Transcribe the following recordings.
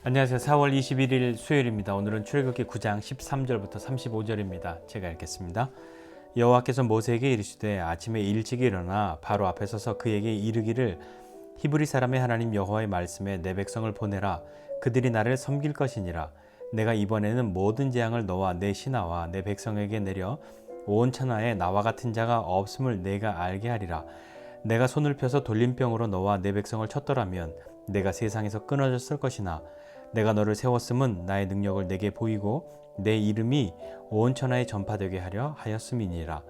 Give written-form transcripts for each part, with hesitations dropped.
안녕하세요. 4월 21일 수요일입니다. 오늘은 출애굽기 9장 13절부터 35절입니다. 제가 읽겠습니다. 여호와께서 모세에게 이르시되 아침에 일찍 일어나 바로 앞에 서서 그에게 이르기를 히브리 사람의 하나님 여호와의 말씀에 내 백성을 보내라. 그들이 나를 섬길 것이니라. 내가 이번에는 모든 재앙을 너와 내 신하와 내 백성에게 내려 온 천하에 나와 같은 자가 없음을 내가 알게 하리라. 내가 손을 펴서 돌림병으로 너와 내 백성을 쳤더라면 내가 세상에서 끊어졌을 것이나 내가 너를 세웠음은 나의 능력을 내게 보이고 내 이름이 온 천하에 전파되게 하려 하였음이니라.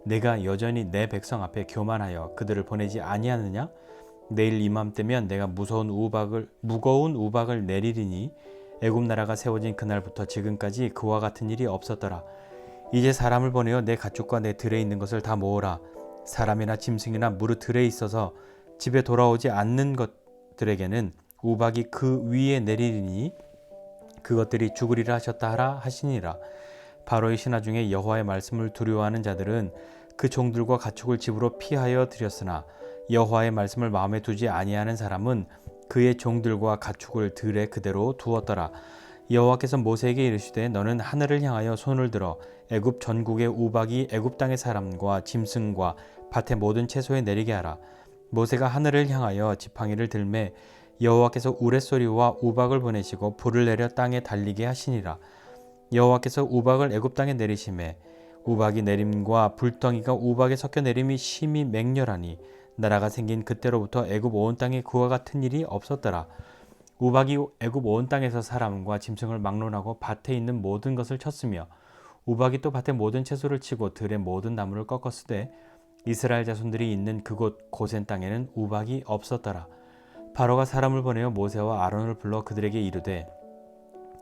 내가 여전히 내 백성 앞에 교만하여 그들을 보내지 아니하느냐? 내일 이맘때면 내가 무거운 우박을 내리리니 애굽 나라가 세워진 그날부터 지금까지 그와 같은 일이 없었더라. 이제 사람을 보내어 내 가축과 내 들에 있는 것을 다 모으라. 사람이나 짐승이나 무릇 들에 있어서 집에 돌아오지 않는 것들에게는 우박이 그 위에 내리리니 그것들이 죽으리라 하셨다 하라 하시니라. 바로의 신하 중에 여호와의 말씀을 두려워하는 자들은 그 종들과 가축을 집으로 피하여 들였으나 여호와의 말씀을 마음에 두지 아니하는 사람은 그의 종들과 가축을 들에 그대로 두었더라. 여호와께서 모세에게 이르시되 너는 하늘을 향하여 손을 들어 애굽 전국의 우박이 애굽 땅의 사람과 짐승과 밭의 모든 채소에 내리게 하라. 모세가 하늘을 향하여 지팡이를 들매 여호와께서 우레소리와 우박을 보내시고 불을 내려 땅에 달리게 하시니라. 여호와께서 우박을 애굽 땅에 내리심에 우박이 내림과 불덩이가 우박에 섞여 내림이 심히 맹렬하니 나라가 생긴 그때로부터 애굽 온 땅에 그와 같은 일이 없었더라. 우박이 애굽 온 땅에서 사람과 짐승을 막론하고 밭에 있는 모든 것을 쳤으며 우박이 또 밭의 모든 채소를 치고 들의 모든 나무를 꺾었으되 이스라엘 자손들이 있는 그곳 고센 땅에는 우박이 없었더라. 바로가 사람을 보내어 모세와 아론을 불러 그들에게 이르되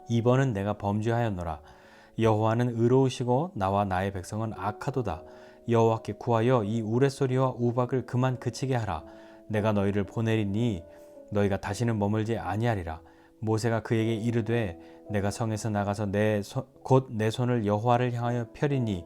이번은 내가 범죄하였노라. 여호와는 의로우시고 나와 나의 백성은 악하도다. 여호와께 구하여 이 우레소리와 우박을 그만 그치게 하라. 내가 너희를 보내리니 너희가 다시는 머물지 아니하리라. 모세가 그에게 이르되 내가 성에서 나가서 곧 내 손을 여호와를 향하여 펴리니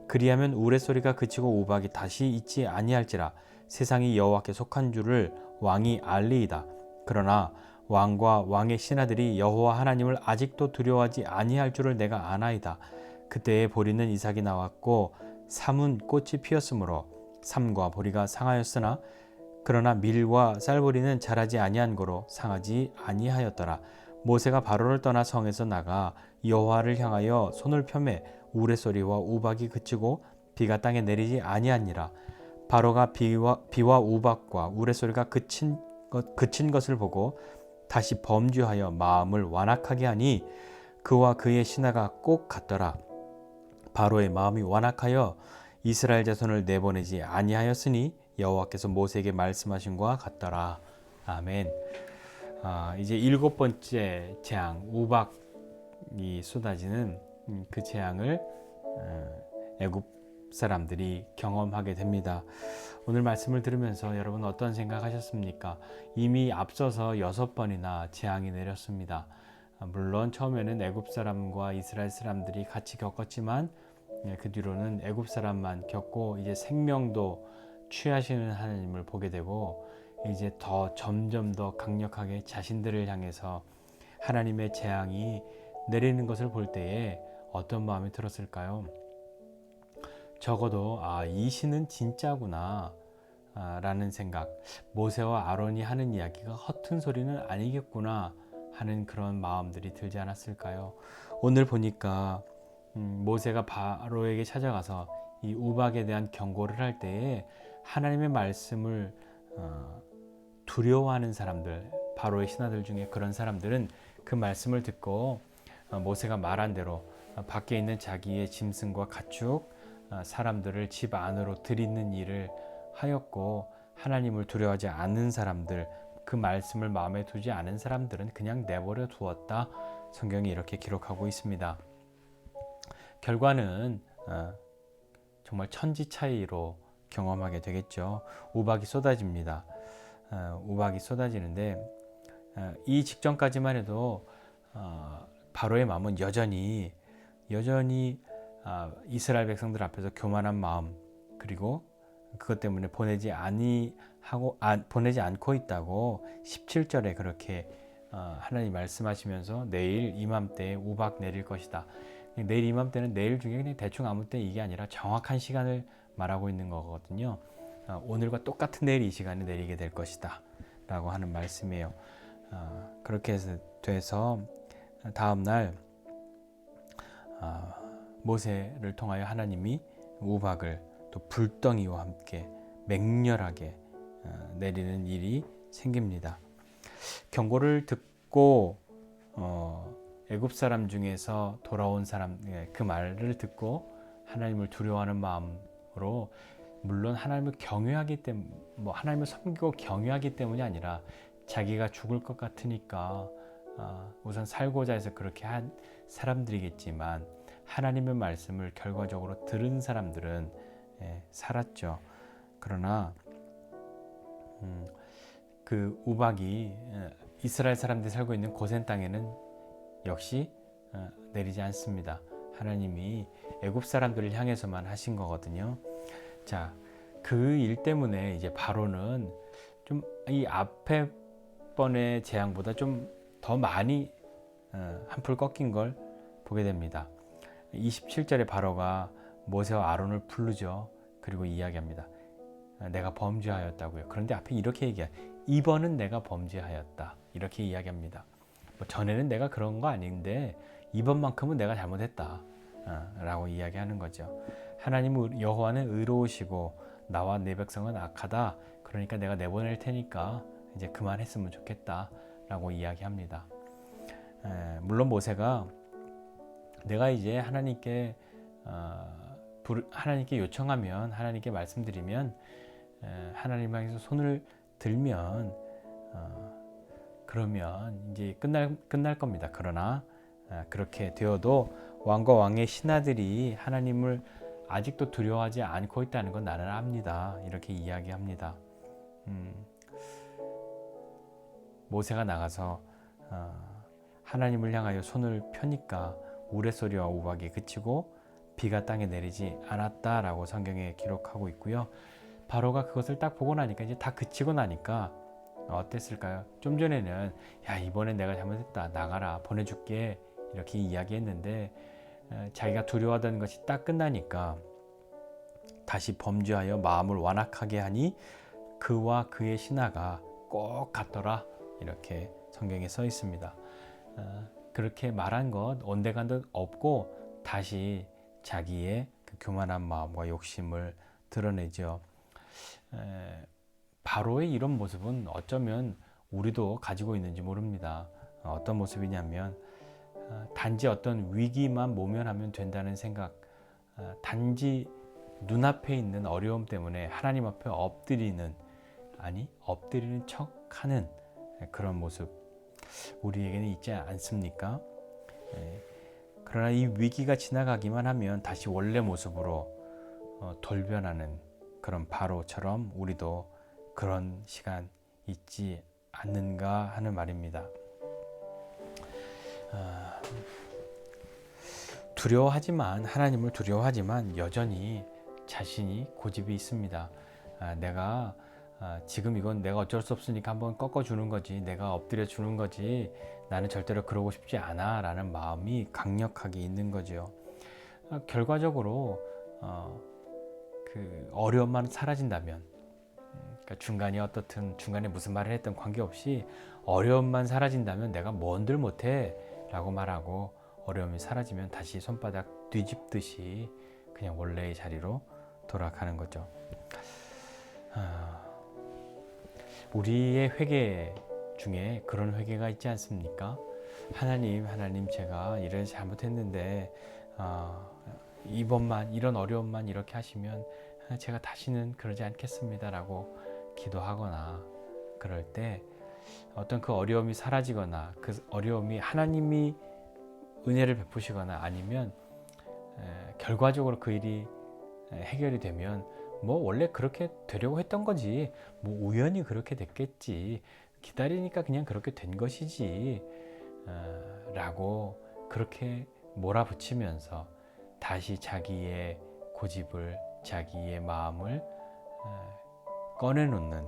그리하면 우레소리가 그치고 우박이 다시 있지 아니할지라. 세상이 여호와께 속한 줄을 왕이 알리이다. 그러나 왕과 왕의 신하들이 여호와 하나님을 아직도 두려워하지 아니할 줄을 내가 아나이다. 그때에 보리는 이삭이 나왔고 삼은 꽃이 피었으므로 삼과 보리가 상하였으나 그러나 밀과 쌀보리는 자라지 아니한 고로 상하지 아니하였더라. 모세가 바로를 떠나 성에서 나가 여호와를 향하여 손을 펴매 우레소리와 우박이 그치고 비가 땅에 내리지 아니하니라. 바로가 비와 우박과 우레소리가 그친 것을 보고 다시 범죄하여 마음을 완악하게 하니 그와 그의 신하가 꼭 같더라. 바로의 마음이 완악하여 이스라엘 자손을 내보내지 아니하였으니 여호와께서 모세에게 말씀하신 것과 같더라. 아멘. 이제 7번째 재앙 우박이 쏟아지는 그 재앙을 애굽 사람들이 경험하게 됩니다. 오늘 말씀을 들으면서 여러분 어떤 생각하셨습니까? 이미 앞서서 6번이나 재앙이 내렸습니다. 물론 처음에는 애굽 사람과 이스라엘 사람들이 같이 겪었지만 그 뒤로는 애굽 사람만 겪고 이제 생명도 취하시는 하나님을 보게 되고 이제 점점 더 강력하게 자신들을 향해서 하나님의 재앙이 내리는 것을 볼 때에 어떤 마음이 들었을까요? 적어도 이 신은 진짜구나 라는 생각, 모세와 아론이 하는 이야기가 허튼 소리는 아니겠구나 하는 그런 마음들이 들지 않았을까요? 오늘 보니까 모세가 바로에게 찾아가서 이 우박에 대한 경고를 할 때에 하나님의 말씀을 두려워하는 사람들, 바로의 신하들 중에 그런 사람들은 그 말씀을 듣고 모세가 말한 대로 밖에 있는 자기의 짐승과 가축, 사람들을 집 안으로 들이는 일을 하였고 하나님을 두려워하지 않는 사람들, 그 말씀을 마음에 두지 않은 사람들은 그냥 내버려 두었다. 성경이 이렇게 기록하고 있습니다. 결과는 정말 천지 차이로 경험하게 되겠죠. 우박이 쏟아집니다. 우박이 쏟아지는데 이 직전까지만 해도 바로의 마음은 여전히 이스라엘 백성들 앞에서 교만한 마음, 그리고 그것 때문에 보내지 않고 있다고 17절에 그렇게 하나님 말씀하시면서 내일 이맘때에 우박 내릴 것이다. 내일 이맘때는 내일 중에 그냥 대충 아무 때 이게 아니라 정확한 시간을 말하고 있는 거거든요. 오늘과 똑같은 내일 이 시간에 내리게 될 것이다 라고 하는 말씀이에요. 그렇게 돼서 다음날 모세를 통하여 하나님이 우박을 또 불덩이와 함께 맹렬하게 내리는 일이 생깁니다. 경고를 듣고 애굽 사람 중에서 돌아온 사람, 그 말을 듣고 하나님을 두려워하는 마음으로, 물론 하나님을 경외하기 때문에, 하나님을 섬기고 경외하기 때문이 아니라 자기가 죽을 것 같으니까 우선 살고자 해서 그렇게 한 사람들이겠지만, 하나님의 말씀을 결과적으로 들은 사람들은 살았죠. 그러나 그 우박이 이스라엘 사람들이 살고 있는 고센 땅에는 역시 내리지 않습니다. 하나님이 애굽 사람들을 향해서만 하신 거거든요. 자, 그 일 때문에 이제 바로는 좀 이 앞에 번의 재앙보다 좀 더 많이 한풀 꺾인 걸 보게 됩니다. 27절에 바로가 모세와 아론을 부르죠. 그리고 이야기합니다. 내가 범죄하였다고요. 그런데 앞에 이렇게 얘기해요. 이번은 내가 범죄하였다. 이렇게 이야기합니다. 전에는 내가 그런 거 아닌데 이번만큼은 내가 잘못했다 라고 이야기하는 거죠. 하나님 여호와는 의로우시고 나와 내 백성은 악하다. 그러니까 내가 내보낼 테니까 이제 그만했으면 좋겠다 라고 이야기합니다. 물론 모세가 내가 이제 하나님께 요청하면, 하나님께 말씀드리면, 하나님 향해서 손을 들면 그러면 이제 끝날 겁니다. 그러나 그렇게 되어도 왕과 왕의 신하들이 하나님을 아직도 두려워하지 않고 있다는 건 나는 압니다. 이렇게 이야기합니다. 모세가 나가서 하나님을 향하여 손을 펴니까 우레소리와 우박이 그치고 비가 땅에 내리지 않았다라고 성경에 기록하고 있고요. 바로가 그것을 딱 보고 나니까, 이제 다 그치고 나니까 어땠을까요? 좀 전에는 야, 이번엔 내가 잘못했다, 나가라, 보내줄게, 이렇게 이야기했는데 자기가 두려워하던 것이 딱 끝나니까 다시 범죄하여 마음을 완악하게 하니 그와 그의 신하가 꼭 같더라, 이렇게 성경에 써 있습니다. 그렇게 말한 것 온데간데 없고 다시 자기의 그 교만한 마음과 욕심을 드러내죠. 바로의 이런 모습은 어쩌면 우리도 가지고 있는지 모릅니다. 어떤 모습이냐면 단지 어떤 위기만 모면하면 된다는 생각, 단지 눈앞에 있는 어려움 때문에 하나님 앞에 엎드리는 척하는 그런 모습, 우리에게는 있지 않습니까? 그러나 이 위기가 지나가기만 하면 다시 원래 모습으로 돌변하는 그런 바로처럼 우리도 그런 시간 있지 않는가 하는 말입니다. 하나님을 두려워하지만 여전히 자신이 고집이 있습니다. 내가 지금 이건 내가 어쩔 수 없으니까 한번 꺾어주는 거지, 내가 엎드려 주는 거지, 나는 절대로 그러고 싶지 않아 라는 마음이 강력하게 있는 거죠. 결과적으로 그 어려움만 사라진다면, 그러니까 중간이 어떻든, 중간에 무슨 말을 했든 관계없이 어려움만 사라진다면 내가 뭔들 못해 라고 말하고, 어려움이 사라지면 다시 손바닥 뒤집듯이 그냥 원래의 자리로 돌아가는 거죠. 우리의 회개 중에 그런 회개가 있지 않습니까? 하나님 제가 이런 잘못했는데 이번만, 이런 어려움만 이렇게 하시면 제가 다시는 그러지 않겠습니다 라고 기도하거나, 그럴 때 어떤 그 어려움이 사라지거나, 그 어려움이 하나님이 은혜를 베푸시거나, 아니면 결과적으로 그 일이 해결이 되면 원래 그렇게 되려고 했던 거지, 우연히 그렇게 됐겠지, 기다리니까 그냥 그렇게 된 것이지 라고 그렇게 몰아붙이면서 다시 자기의 고집을, 자기의 마음을 꺼내놓는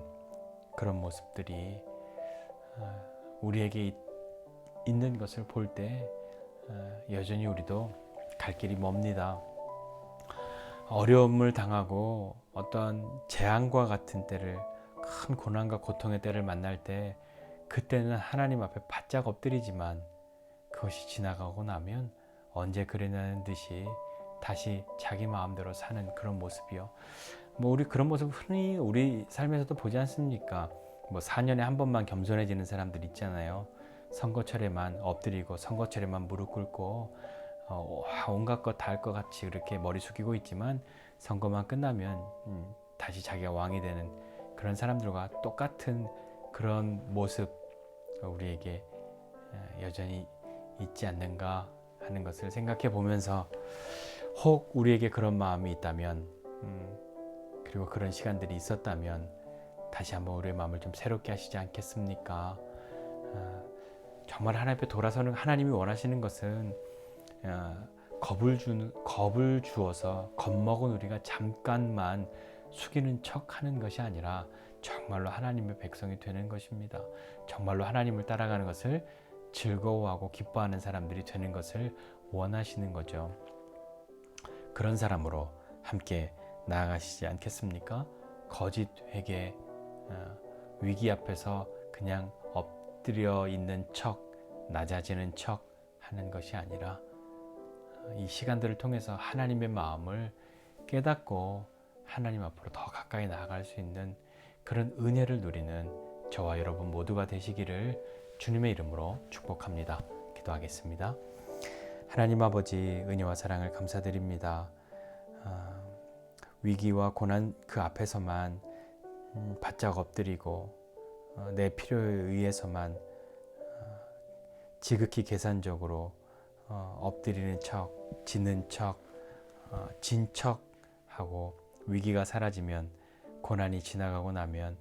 그런 모습들이 우리에게 있는 것을 볼 때 여전히 우리도 갈 길이 멉니다. 어려움을 당하고 어떤 재앙과 같은 때를, 큰 고난과 고통의 때를 만날 때 그때는 하나님 앞에 바짝 엎드리지만 그것이 지나가고 나면 언제 그랬냐는 듯이 다시 자기 마음대로 사는 그런 모습이요. 우리 그런 모습 흔히 우리 삶에서도 보지 않습니까? 4년에 한 번만 겸손해지는 사람들 있잖아요. 선거철에만 엎드리고 선거철에만 무릎 꿇고 온갖 것 다 할 것 같이 그렇게 머리 숙이고 있지만 선거만 끝나면 다시 자기가 왕이 되는 그런 사람들과 똑같은 그런 모습 우리에게 여전히 있지 않는가 하는 것을 생각해 보면서, 혹 우리에게 그런 마음이 있다면 그리고 그런 시간들이 있었다면 다시 한번 우리의 마음을 좀 새롭게 하시지 않겠습니까? 정말 하나님 앞에 돌아서는, 하나님이 원하시는 것은 겁을 주어서 겁먹은 우리가 잠깐만 숙이는 척하는 것이 아니라 정말로 하나님의 백성이 되는 것입니다. 정말로 하나님을 따라가는 것을 즐거워하고 기뻐하는 사람들이 되는 것을 원하시는 거죠. 그런 사람으로 함께 나아가시지 않겠습니까? 거짓 회개, 위기 앞에서 그냥 엎드려 있는 척, 낮아지는 척 하는 것이 아니라 이 시간들을 통해서 하나님의 마음을 깨닫고 하나님 앞으로 더 가까이 나아갈 수 있는 그런 은혜를 누리는 저와 여러분 모두가 되시기를 주님의 이름으로 축복합니다. 기도하겠습니다. 하나님 아버지, 은혜와 사랑을 감사드립니다. 위기와 고난 그 앞에서만 바짝 엎드리고 내 필요에 의해서만 지극히 계산적으로 엎드리는 척, 짖는 척, 진 척하고 위기가 사라지면, 고난이 지나가고 나면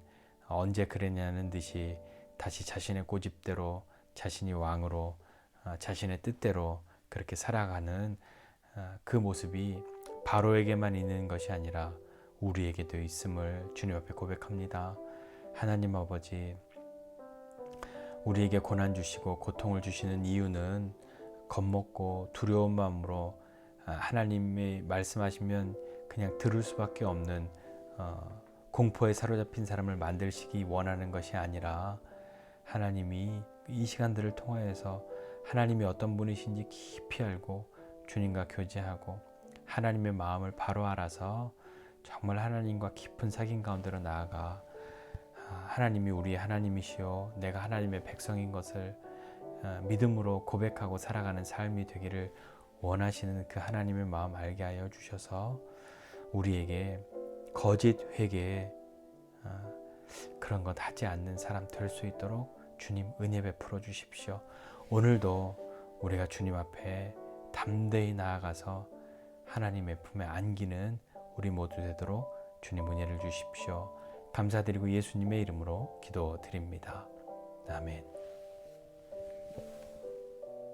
언제 그랬냐는 듯이 다시 자신의 고집대로, 자신이 왕으로, 자신의 뜻대로 그렇게 살아가는 그 모습이 바로에게만 있는 것이 아니라 우리에게도 있음을 주님 앞에 고백합니다. 하나님 아버지, 우리에게 고난 주시고 고통을 주시는 이유는 겁먹고 두려운 마음으로 하나님이 말씀하시면 그냥 들을 수밖에 없는 공포에 사로잡힌 사람을 만들시기 원하는 것이 아니라, 하나님이 이 시간들을 통하여서 하나님이 어떤 분이신지 깊이 알고 주님과 교제하고 하나님의 마음을 바로 알아서 정말 하나님과 깊은 사귐 가운데로 나아가 하나님이 우리의 하나님이시요 내가 하나님의 백성인 것을 믿음으로 고백하고 살아가는 삶이 되기를 원하시는 그 하나님의 마음 알게 하여 주셔서 우리에게 거짓 회개에 그런 것 하지 않는 사람 될 수 있도록 주님 은혜 베풀어 주십시오. 오늘도 우리가 주님 앞에 담대히 나아가서 하나님의 품에 안기는 우리 모두 되도록 주님 은혜를 주십시오. 감사드리고 예수님의 이름으로 기도드립니다. 아멘.